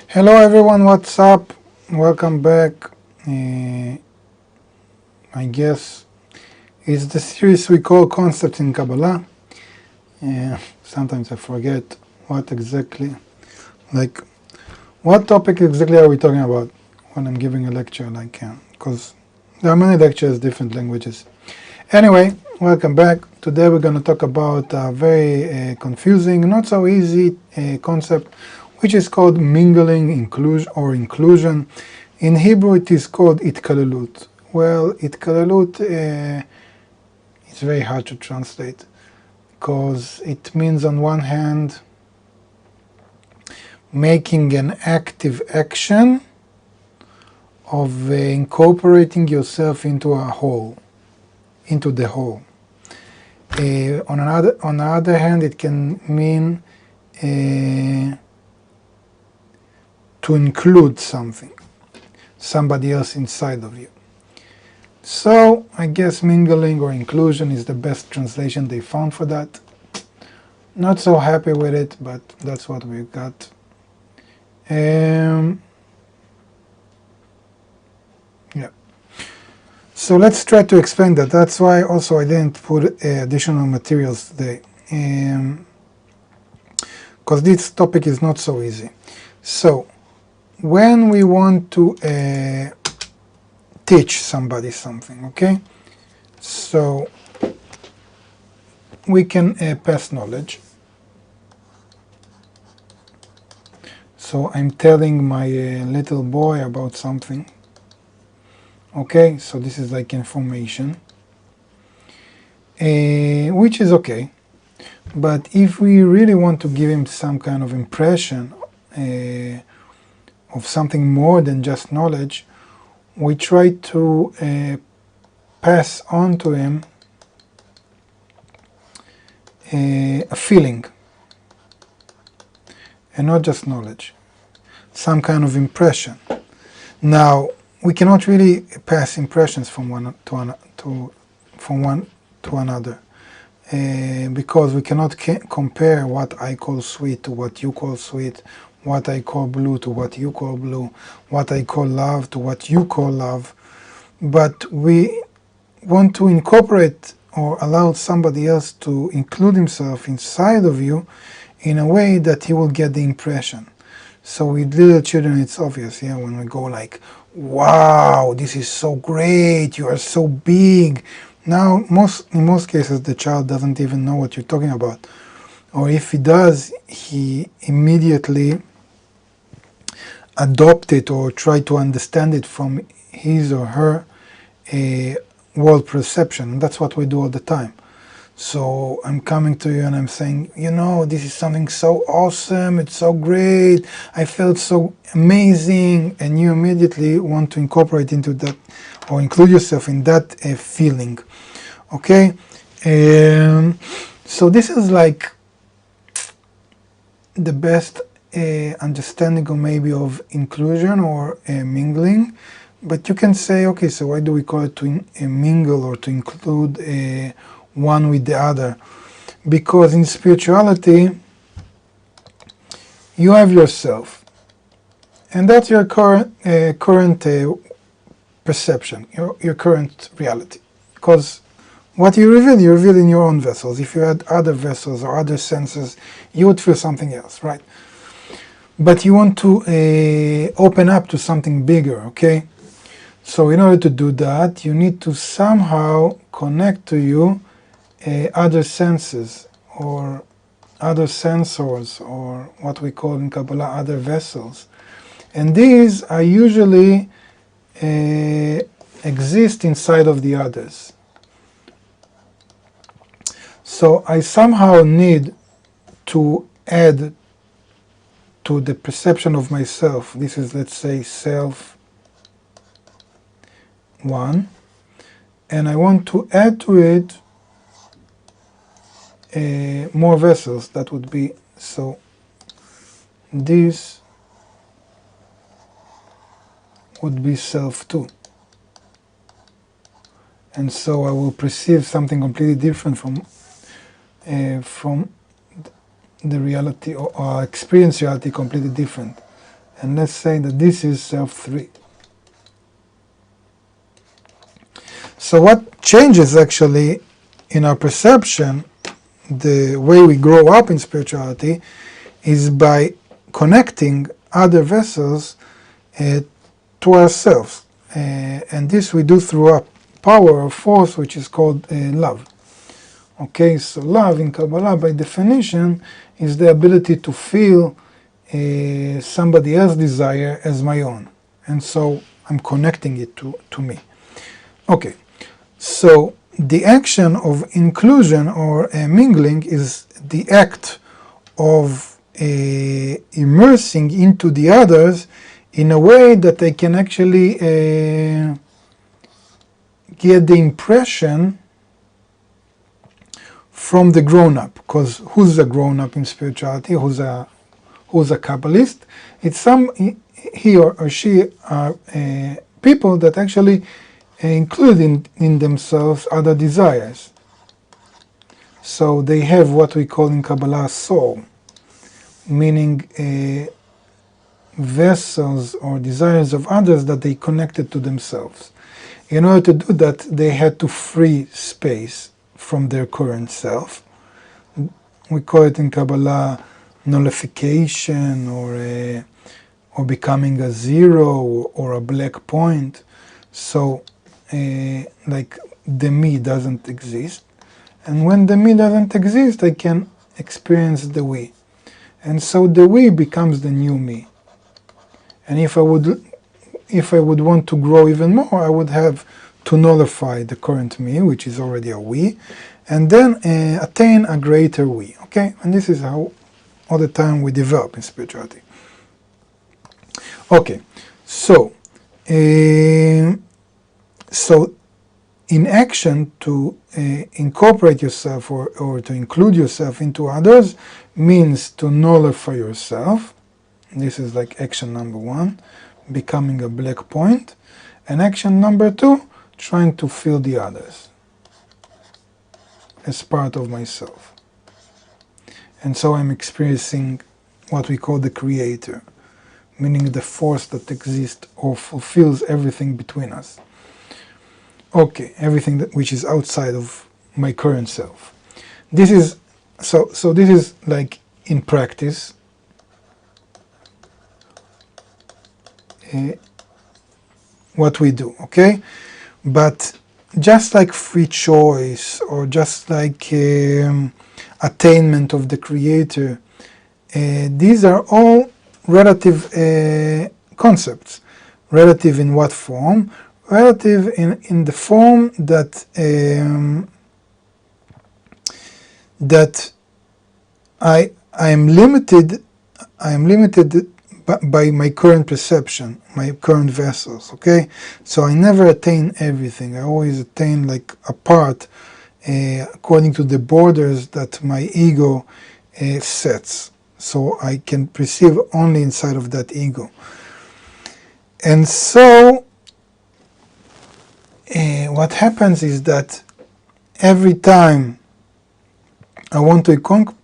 Hello everyone, what's up? Welcome back. I guess it's the series we call Concepts in Kabbalah. Sometimes I forget what topic exactly are we talking about when I'm giving a lecture, because there are many lectures, different languages. Anyway, welcome back. Today we're going to talk about a very confusing, not so easy concept, which is called mingling, inclusion. In Hebrew it is called itkalelut. Well, itkalelut is very hard to translate because it means on one hand making an active action of incorporating yourself into a whole, into the whole. On the other hand, it can mean to include somebody else inside of you. So I guess mingling or inclusion is the best translation they found for that. Not so happy with it, but that's what we got. Yeah. So let's try to explain that. That's why also I didn't put additional materials today, because this topic is not so easy. So when we want to teach somebody something, okay? So we can pass knowledge. So I'm telling my little boy about something. Okay, so this is like information, which is okay. But if we really want to give him some kind of impression of something more than just knowledge, we try to pass on to him a feeling, and not just knowledge, some kind of impression. Now, we cannot really pass impressions from one to another, because we cannot compare what I call sweet to what you call sweet, what I call blue to what you call blue, what I call love to what you call love. But we want to incorporate or allow somebody else to include himself inside of you in a way that he will get the impression. So with little children it's obvious, yeah, when we go like, wow, this is so great, you are so big. Now, in most cases, the child doesn't even know what you're talking about. Or if he does, he immediately adopt it or try to understand it from his or her world perception. And that's what we do all the time. So I'm coming to you and I'm saying, you know, this is something so awesome, it's so great, I felt so amazing, and you immediately want to incorporate into that or include yourself in that feeling. Okay? So this is like the best understanding of maybe of inclusion or mingling. But you can say, okay, so why do we call it to mingle or to include one with the other? Because in spirituality, you have yourself, and that's your current perception, your current reality. Because what you reveal in your own vessels. If you had other vessels or other senses, you would feel something else, right? But you want to open up to something bigger, okay? So in order to do that, you need to somehow connect to you other senses or other sensors, or what we call in Kabbalah other vessels. And these are usually exist inside of the others. So I somehow need to add to the perception of myself. This is, let's say, self 1, and I want to add to it more vessels. That would be, so this would be self 2, and so I will perceive something completely different from the reality, or experience reality completely different. and let's say that this is self 3. So what changes actually in our perception, the way we grow up in spirituality, is by connecting other vessels to ourselves. And this we do through a power or force which is called love. Okay, so love in Kabbalah by definition is the ability to feel somebody else's desire as my own. And so I'm connecting it to me. Okay, so the action of inclusion or mingling is the act of immersing into the others in a way that I can actually get the impression from the grown-up. Because who's a grown-up in spirituality? Who's a Kabbalist? It's he or she are people that actually include in themselves other desires. So they have what we call in Kabbalah soul, meaning vessels or desires of others that they connected to themselves. In order to do that, they had to free space from their current self. We call it in Kabbalah nullification or becoming a zero or a black point. So like the me doesn't exist. And when the me doesn't exist, I can experience the we. And so the we becomes the new me. And if I would want to grow even more, I would have to nullify the current me, which is already a we, and then attain a greater we. Okay, and this is how all the time we develop in spirituality. Okay, so in action, to incorporate yourself or to include yourself into others means to nullify yourself. This is like action number 1, becoming a black point. And action number 2, trying to feel the others as part of myself. And so I'm experiencing what we call the creator, meaning the force that exists or fulfills everything between us. Okay, everything which is outside of my current self. This is so this is like in practice. What we do, okay? But just like free choice or just like attainment of the creator, these are all relative concepts. Relative in what form? Relative in the form that that I am limited by my current perception, my current vessels, okay? So I never attain everything. I always attain like a part according to the borders that my ego sets. So I can perceive only inside of that ego. And so what happens is that every time I want to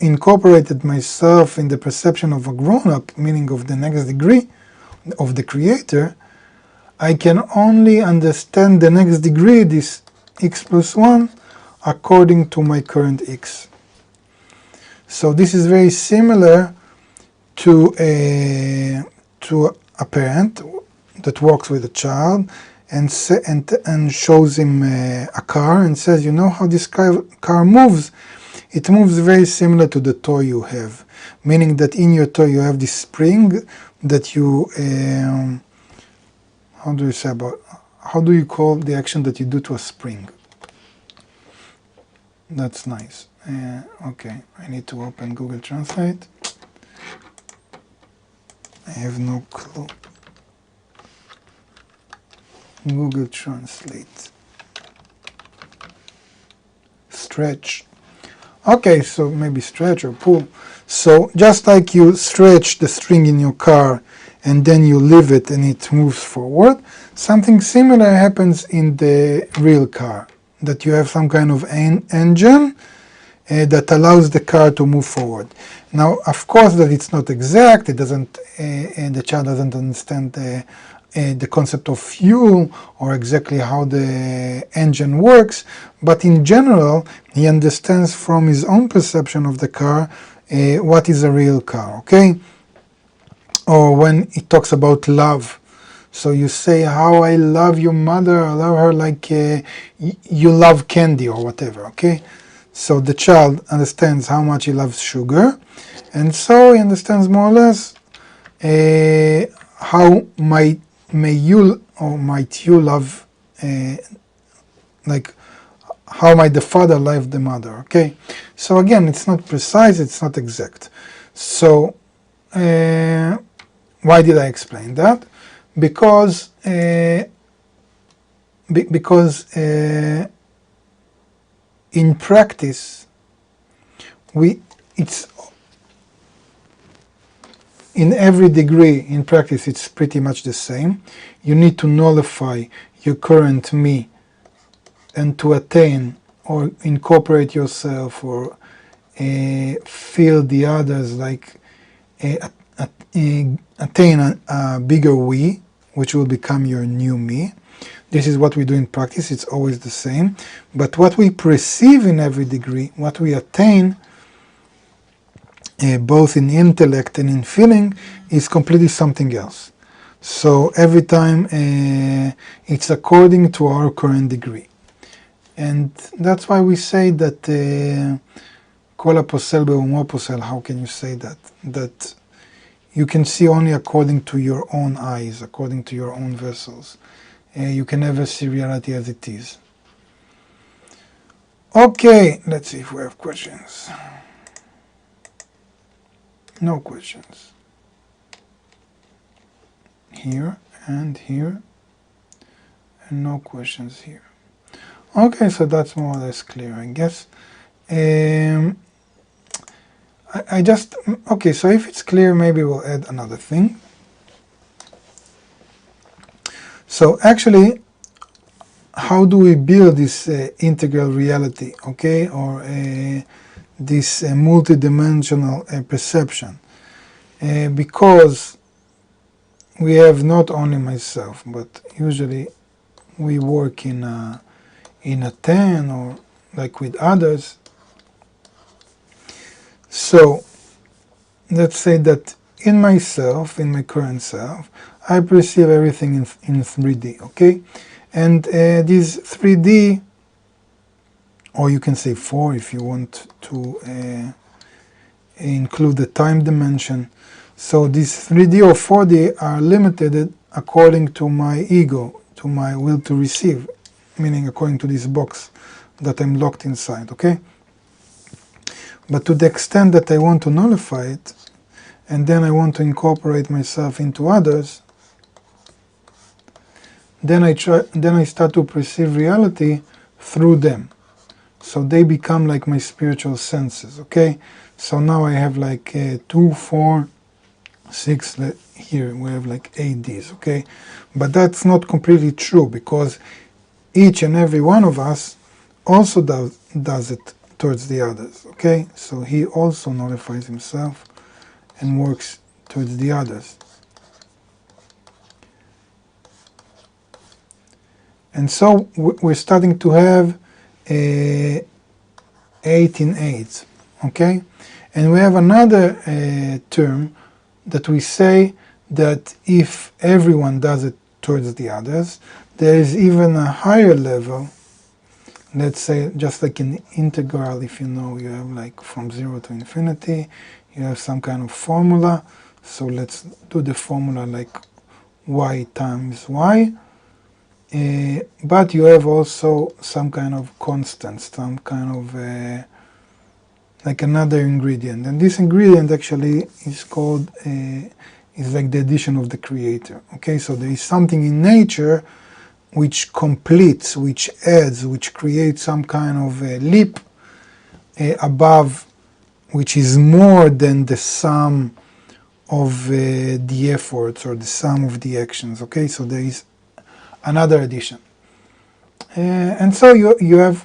incorporate myself in the perception of a grown-up, meaning of the next degree of the creator, I can only understand the next degree, this x plus 1, according to my current x. So this is very similar to a parent that walks with a child and shows him a car and says, you know how this car moves? It moves very similar to the toy you have, meaning that in your toy you have this spring that you, how do you call the action that you do to a spring? That's nice. Okay, I need to open Google Translate. I have no clue. Google Translate. Stretch. Okay, so maybe stretch or pull. So just like you stretch the string in your car and then you leave it and it moves forward, something similar happens in the real car, that you have some kind of engine that allows the car to move forward. Now, of course, that it's not exact. It doesn't, and the child doesn't understand the concept of fuel or exactly how the engine works. But in general, he understands from his own perception of the car what is a real car. Okay. Or when it talks about love. So you say, how I love your mother, I love her like you love candy or whatever, okay? So the child understands how much he loves sugar, and so he understands more or less how might you love, like how might the father love the mother, okay? So again, it's not precise, it's not exact. So why did I explain that? Because in practice, it's in every degree in practice it's pretty much the same. You need to nullify your current me and to attain or incorporate yourself or feel the others, like attain a bigger we, which will become your new me. This is what we do in practice. It's always the same. But what we perceive in every degree, what we attain, both in intellect and in feeling, is completely something else. So every time it's according to our current degree. And that's why we say that Kol HaPosel Be'umo Posel. How can you say that? That you can see only according to your own eyes, according to your own vessels. You can never see reality as it is. Okay, let's see if we have questions. No questions. Here and here. And no questions here. Okay, so that's more or less clear, I guess. I just, okay, so if it's clear, maybe we'll add another thing. So actually, how do we build this integral reality, okay, or this multidimensional perception? Because we have not only myself, but usually we work in a 10 or like with others. So let's say that in myself, in my current self, I perceive everything in 3D, okay? And this 3D, or you can say 4 if you want to include the time dimension. So these 3D or 4D are limited according to my ego, to my will to receive, meaning according to this box that I'm locked inside, okay? But to the extent that I want to nullify it, and then I want to incorporate myself into others, then I start to perceive reality through them. So they become like my spiritual senses, okay? So now I have like 2, 4, 6, here we have like 8 Ds, okay? But that's not completely true, because each and every one of us also does it towards the others, okay? So he also nullifies himself and works towards the others. And so we're starting to have 8 in 8, okay? And we have another term that we say that if everyone does it towards the others, there is even a higher level. Let's say just like an integral, if you know, you have like from 0 to infinity, you have some kind of formula. So let's do the formula like y times y. But you have also some kind of constant, some kind of like another ingredient. And this ingredient actually is called, is like the addition of the creator. Okay, so there is something in nature which completes, which adds, which creates some kind of a leap above, which is more than the sum of the efforts or the sum of the actions. Okay, so there is another addition. And so you have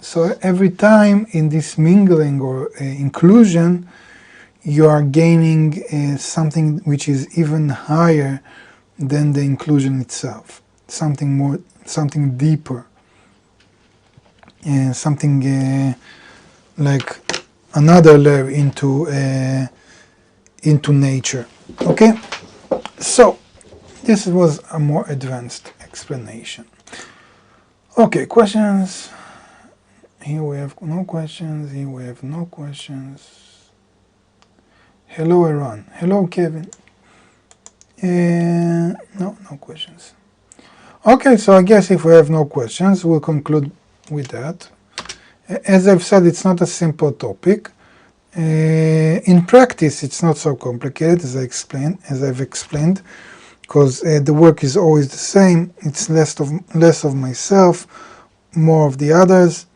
So every time in this mingling or inclusion, you are gaining something which is even higher than the inclusion itself, something more, something deeper, something like another layer into nature. Okay, so this was a more advanced explanation. Okay, questions. Here we have no questions. Here we have no questions. Hello, Iran. Hello, Kevin. No questions. Okay, so I guess if we have no questions, we'll conclude with that. As I've said, it's not a simple topic. In practice, it's not so complicated as I've explained, because the work is always the same. It's less of myself, more of the others,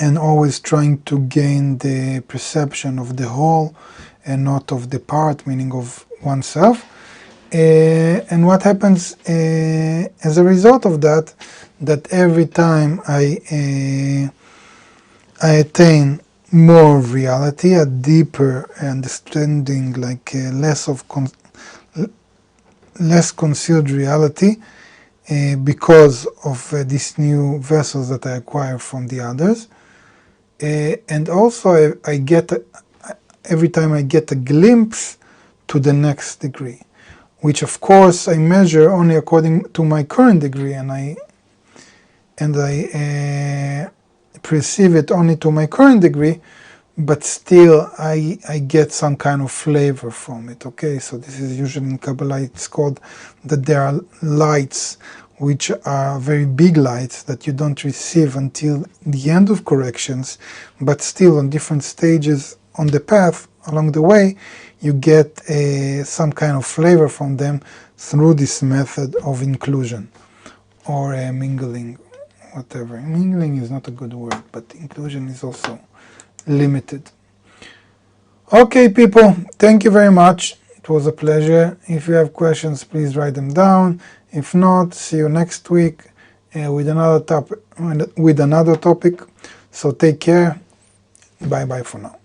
and always trying to gain the perception of the whole and not of the part, meaning of oneself. And what happens as a result of that, that every time I attain more of reality, a deeper understanding, like less concealed reality, because of these new vessels that I acquire from the others. And also I get, every time I get a glimpse to the next degree, which of course I measure only according to my current degree, and I perceive it only to my current degree, but still I get some kind of flavor from it. Okay, so this is usually in Kabbalah, it's called that there are lights which are very big lights that you don't receive until the end of corrections, but still on different stages on the path along the way, you get some kind of flavor from them through this method of inclusion or mingling, whatever. Mingling is not a good word, but inclusion is also limited. Okay, people, thank you very much. It was a pleasure. If you have questions, please write them down. If not, see you next week with another topic. So take care. Bye bye for now.